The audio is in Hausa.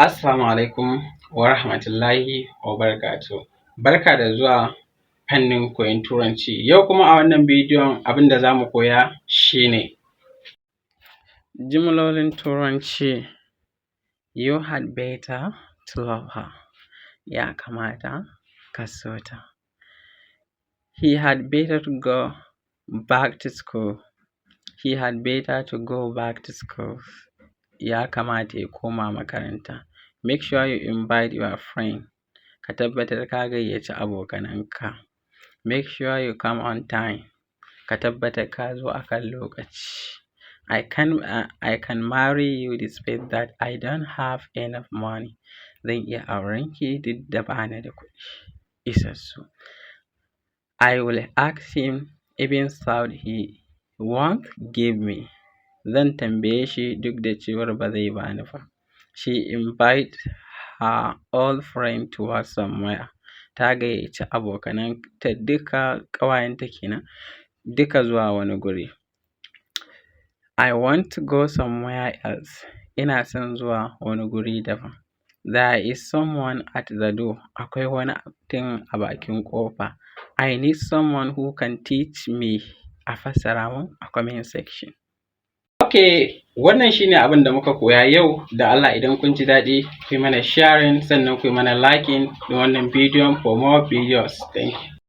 Assalamu alaikum wa rahmatullahi wa barakatuhu. Barka da zuwa fannin koyon Turanci. Yau kuma a wannan bidiyon abin da za mu koya shi ne jimlolin Turanci. You had better to love her. Ya kamata ka so ta. He had better to go back to school. He had better to go back to school. Ya kamata ya koma makaranta. Make sure you invite your friend. Ka tabbatar ka gayyaci abokananka. Make sure you come on time. Ka tabbatar ka zo akan lokaci. I can marry you despite that I don't have enough money. Zan iya aurenki duk da bani da kuɗi isassu. I will ask him even though he won't give me. Zan tambaye shi duk da cewar ba zai bani ba. She invite her old friend to work somewhere. Ta gayyaci abokananta duka ƙawayenta kenan duka zuwa wani guri. I want to go somewhere else. Ina son zuwa wani guri daban. There is someone at the door. Akwai wani mutum a bakin ƙofa. I need someone who can teach me. A fassara mun a comment section. Ok, wannan shine abin da muka koya yau. Da Allah idan kun ji daɗi, ku yi mana sharing sannan ku yi mana liking ɗin wannan bidiyon for more videos. Thank you.